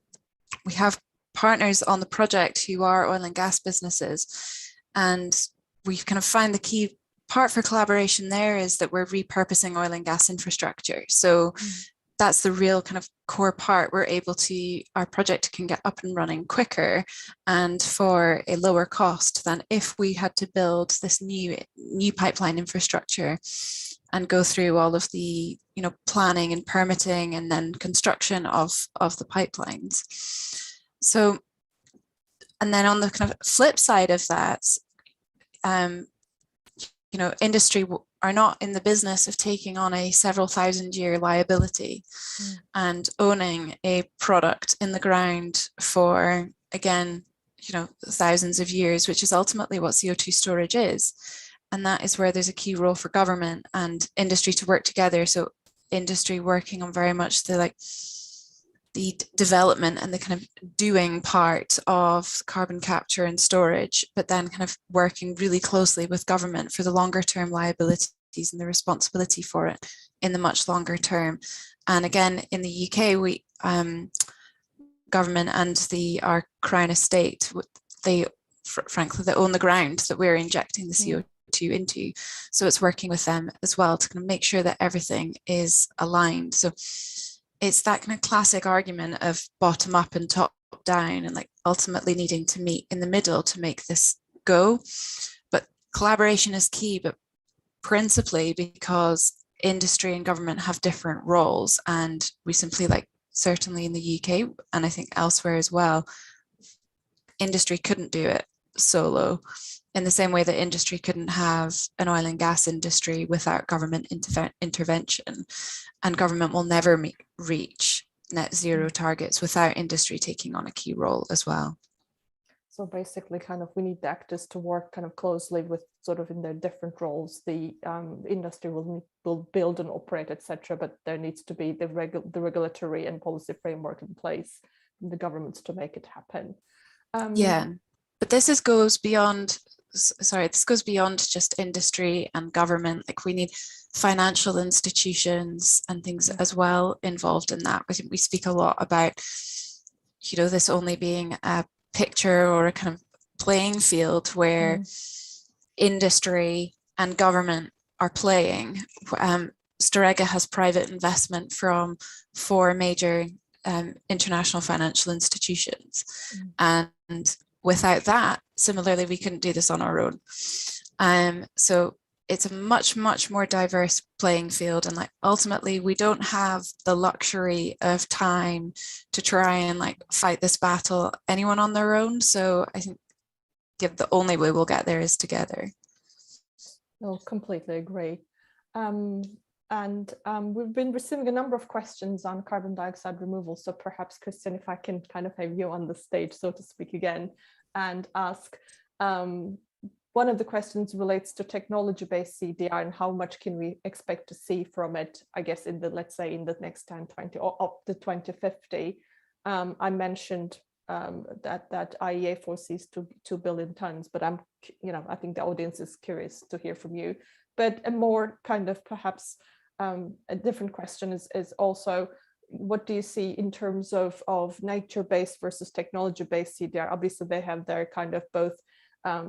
We have partners on the project who are oil and gas businesses, and we've kind of found the key part for collaboration there is that we're repurposing oil and gas infrastructure. So that's the real kind of core part. Our project can get up and running quicker and for a lower cost than if we had to build this new pipeline infrastructure and go through all of the planning and permitting and then construction of the pipelines. So, and then on the kind of flip side of that, industry are not in the business of taking on a several thousand-year liability and owning a product in the ground for, again, thousands of years, which is ultimately what CO2 storage is. And that is where there's a key role for government and industry to work together. So industry working on very much the development and the kind of doing part of carbon capture and storage, but then kind of working really closely with government for the longer term liabilities and the responsibility for it in the much longer term. And again, in the UK, we government and our Crown estate, frankly, they own the ground that we're injecting the CO2 into. So it's working with them as well to kind of make sure that everything is aligned. So it's that kind of classic argument of bottom up and top down, and like ultimately needing to meet in the middle to make this go. But collaboration is key, but principally because industry and government have different roles, and we simply, certainly in the UK and I think elsewhere as well, industry couldn't do it solo in the same way that industry couldn't have an oil and gas industry without government intervention, and government will never reach net zero targets without industry taking on a key role as well. So basically kind of we need the actors to work kind of closely with sort of in their different roles. The industry will build and operate, etc., but there needs to be the regulatory and policy framework in place from the governments to make it happen. But this goes beyond just industry and government. We need financial institutions and things as well involved in that. I think we speak a lot about, this only being a picture or a kind of playing field where industry and government are playing. Storegga has private investment from 4 major international financial institutions, and without that, similarly, we couldn't do this on our own. So it's a much, much more diverse playing field. And ultimately, we don't have the luxury of time to try and fight this battle anyone on their own. So I think the only way we'll get there is together. No, completely agree. We've been receiving a number of questions on carbon dioxide removal. So perhaps, Christian, if I can kind of have you on the stage, so to speak, again, and ask, one of the questions relates to technology-based CDR and how much can we expect to see from it, I guess, let's say in the next 10, 20, or up to 2050. I mentioned that IEA foresees 2 billion tons. But I think the audience is curious to hear from you. But a more kind of perhaps a different question is also, what do you see in terms of nature-based versus technology-based CDR? Obviously, they have their kind of both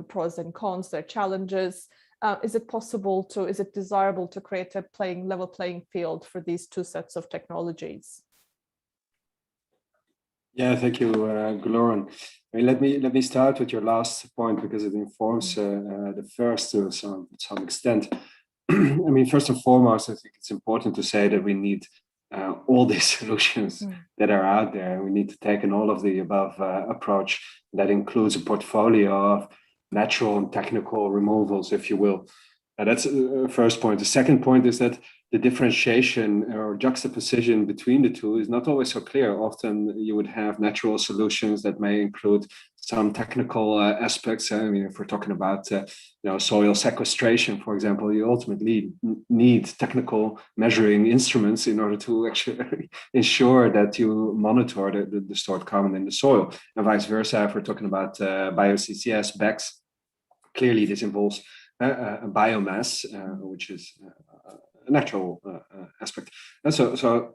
pros and cons, their challenges. Is it desirable to create a level playing field for these two sets of technologies? Yeah, thank you, Gloran. Let me start with your last point, because it informs the first to some extent. First and foremost, I think it's important to say that we need all these solutions that are out there. We need to take an all of the above approach that includes a portfolio of natural and technical removals, if you will. That's the first point. The second point is that the differentiation or juxtaposition between the two is not always so clear. Often you would have natural solutions that may include some technical aspects. If we're talking about soil sequestration, for example, you ultimately need technical measuring instruments in order to actually ensure that you monitor the stored carbon in the soil, and vice versa. If we're talking about bio-CCS BECCS, clearly this involves biomass, which is a natural aspect. And so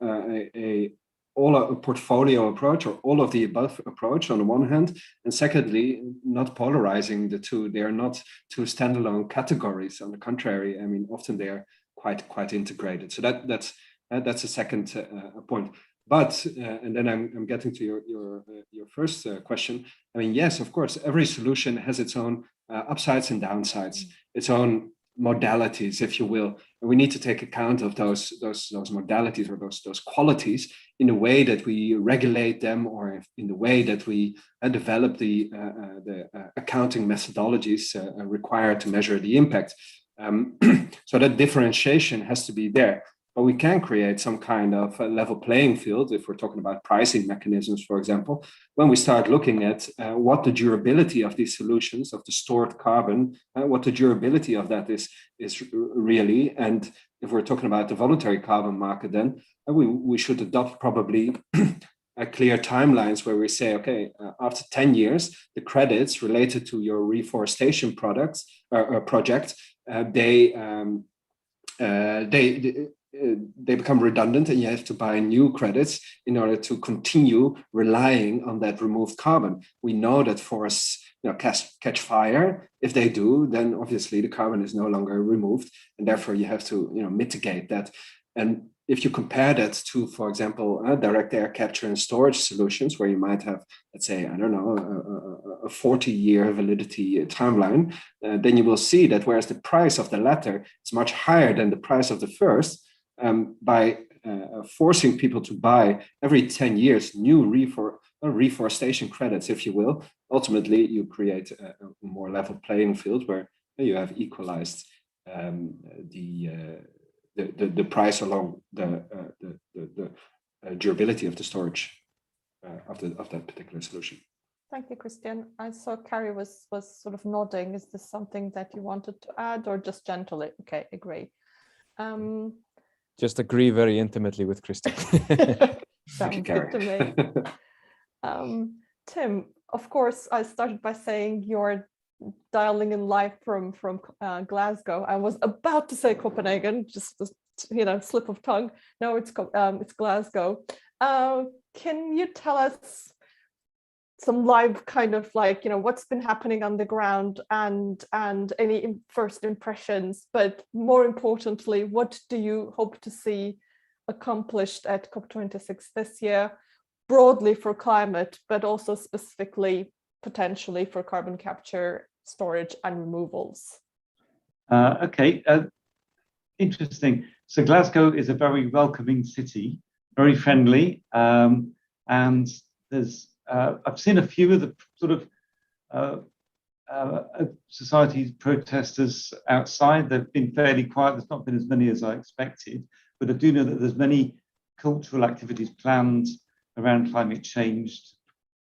a portfolio approach, or all of the above approach on the one hand, and secondly, not polarizing the two. They are not two standalone categories. On the contrary, often they are quite integrated. So that's a second point. But and then I'm getting to your first question. Yes, of course, every solution has its own upsides and downsides, its own modalities, if you will, and we need to take account of those modalities, or those qualities, in the way that we regulate them, or in the way that we develop the accounting methodologies required to measure the impact. So that differentiation has to be there. But we can create some kind of a level playing field if we're talking about pricing mechanisms, for example, when we start looking at what the durability of these solutions, of the stored carbon, what the durability of that is really. And if we're talking about the voluntary carbon market, then we should adopt probably clear timelines where we say, okay, after 10 years, the credits related to your reforestation project, they become redundant, and you have to buy new credits in order to continue relying on that removed carbon. We know that forests catch fire. If they do, then obviously the carbon is no longer removed, and therefore you have to mitigate that. And if you compare that to, for example, direct air capture and storage solutions, where you might have, let's say, I don't know, a 40-year validity timeline, then you will see that whereas the price of the latter is much higher than the price of the first, by forcing people to buy every 10 years new reforestation credits, if you will, ultimately you create a more level playing field where you have equalized the price along the durability of the storage of that particular solution. Thank you, Christian. I saw Carrie was sort of nodding. Is this something that you wanted to add, or just gently? Okay, agree. Just agree very intimately with Christian. Sounds good to me. Tim, of course, I started by saying you're dialing in live from Glasgow. I was about to say Copenhagen, just slip of tongue. No, it's Glasgow. Can you tell us some live kind of what's been happening on the ground and any first impressions, but more importantly, what do you hope to see accomplished at COP26 this year, broadly for climate, but also specifically potentially for carbon capture, storage and removals? Okay, interesting. So Glasgow is a very welcoming city, very friendly, and there's I've seen a few of the sort of society's protesters outside. They've been fairly quiet. There's not been as many as I expected, but I do know that there's many cultural activities planned around climate change to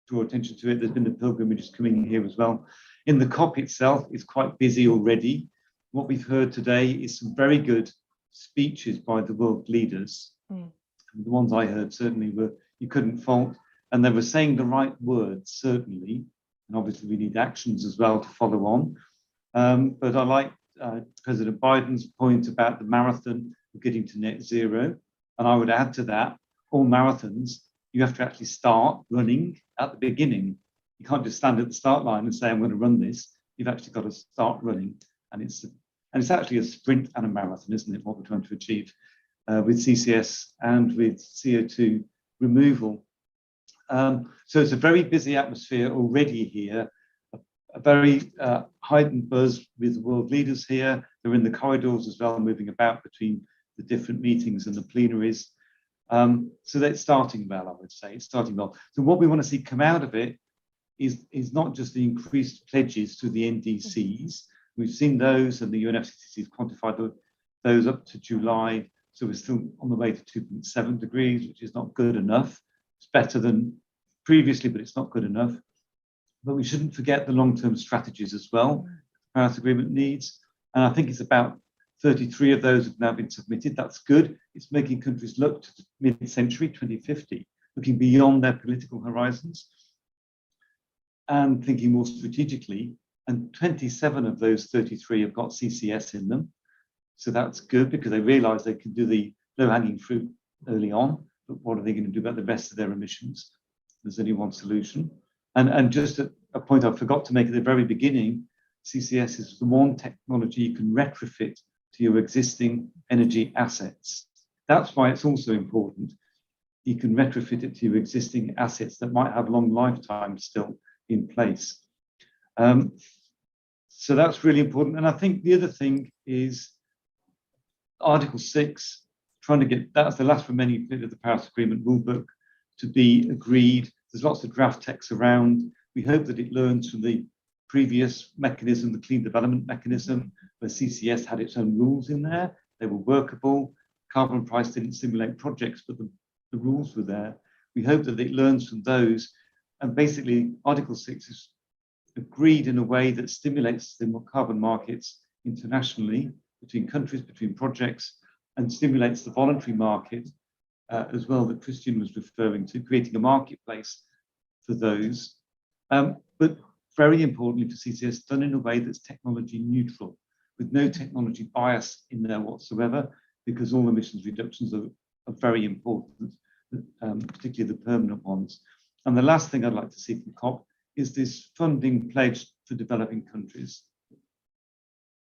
draw attention to it. There's been the pilgrimages coming here as well. In the COP itself, it's quite busy already. What we've heard today is some very good speeches by the world leaders. The ones I heard certainly were, you couldn't fault and they were saying the right words, certainly. And obviously, we need actions as well to follow on. But I like President Biden's point about the marathon of getting to net zero. And I would add to that, all marathons, you have to actually start running at the beginning. You can't just stand at the start line and say, I'm going to run this. You've actually got to start running. And it's actually a sprint and a marathon, isn't it, what we're trying to achieve with CCS and with CO2 removal. So it's a very busy atmosphere already here, a very heightened buzz with world leaders here. They're in the corridors as well, moving about between the different meetings and the plenaries. So that's starting well, I would say. It's starting well. So what we want to see come out of it is not just the increased pledges to the NDCs. We've seen those, and the UNFCCC has quantified those up to July. So we're still on the way to 2.7 degrees, which is not good enough. It's better than previously, but it's not good enough. But we shouldn't forget the long-term strategies as well the Paris Agreement needs. And I think it's about 33 of those have now been submitted. That's good. It's making countries look to the mid-century, 2050, looking beyond their political horizons and thinking more strategically. And 27 of those 33 have got CCS in them. So that's good because they realize they can do the low-hanging fruit early on, but what are they going to do about the rest of their emissions? There's only one solution. And just a point I forgot to make at the very beginning, CCS is the one technology you can retrofit to your existing energy assets. That's why it's also important. You can retrofit it to your existing assets that might have long lifetimes still in place. So that's really important. And I think the other thing is Article 6, trying to get, that's the last remaining bit of the Paris Agreement rulebook to be agreed. There's lots of draft text around. We hope that it learns from the previous mechanism, the Clean Development Mechanism, where CCS had its own rules in there. They were workable. Carbon price didn't stimulate projects, but the rules were there. We hope that it learns from those. And basically, Article 6 is agreed in a way that stimulates the carbon markets internationally, between countries, between projects, and stimulates the voluntary market as well that Christian was referring to, creating a marketplace for those. But very importantly for CCS, done in a way that's technology neutral, with no technology bias in there whatsoever, because all emissions reductions are very important, particularly the permanent ones. And the last thing I'd like to see from COP is this funding pledge for developing countries.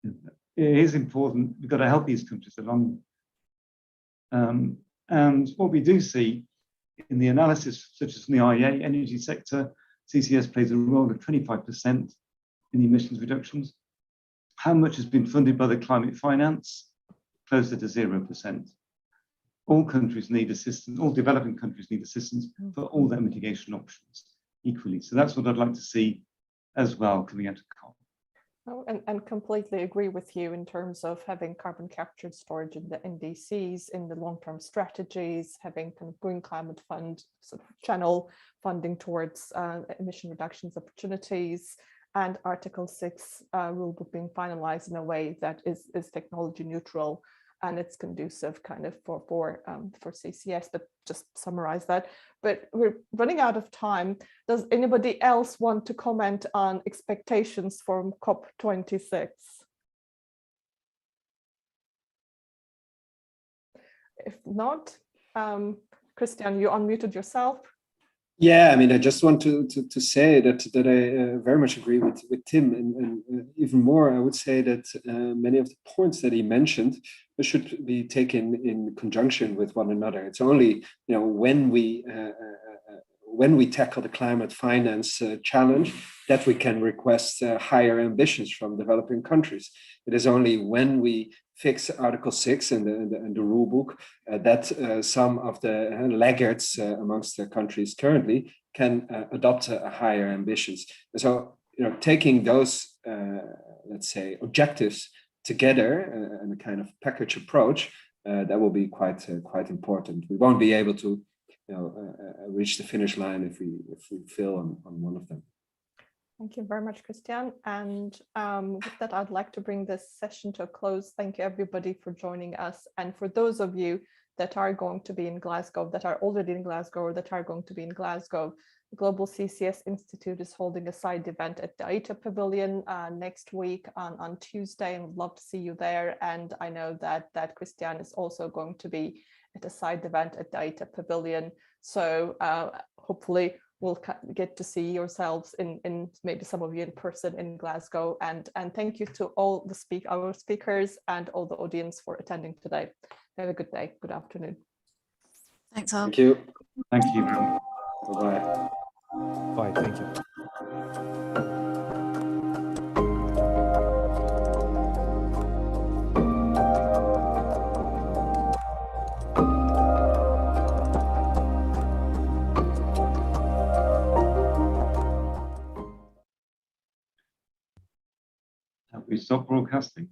It is important. We've got to help these countries along. And what we do see in the analysis, such as in the IEA energy sector, CCS plays a role of 25% in the emissions reductions. How much has been funded by the climate finance? Closer to 0%. All countries need assistance, all developing countries need assistance for all their mitigation options equally. So that's what I'd like to see as well coming out of COP. Oh, and completely agree with you in terms of having carbon capture and storage in the NDCs, in the long-term strategies, having kind of green climate fund sort of channel funding towards emission reductions opportunities, and Article 6 rulebook being finalized in a way that is technology neutral and it's conducive kind of for CCS, but just summarize that. But we're running out of time. Does anybody else want to comment on expectations from COP26? If not, Christian, you unmuted yourself. Yeah, I mean, I just want to say that I very much agree with Tim, and even more, I would say that many of the points that he mentioned should be taken in conjunction with one another. It's only when we tackle the climate finance challenge that we can request higher ambitions from developing countries. It is only when we fix Article 6 and the rule book that some of the laggards amongst the countries currently can adopt higher ambitions. And so, taking those, let's say, objectives together in a kind of package approach, that will be quite important. We won't be able to reach the finish line if we fail on one of them. Thank you very much, Christian. And with that, I'd like to bring this session to a close. Thank you, everybody, for joining us. And for those of you that are going to be in Glasgow, that are already in Glasgow, or that are going to be in Glasgow. The Global CCS Institute is holding a side event at the ITA Pavilion next week on Tuesday, and would love to see you there. And I know that Christian is also going to be at a side event at the ITA Pavilion. So hopefully we'll get to see yourselves in maybe some of you in person in Glasgow. And thank you to all our speakers and all the audience for attending today. Have a good day. Good afternoon. Thanks all. Thank you. Thank you. Bye-bye. Bye, thank you. Have we stopped broadcasting?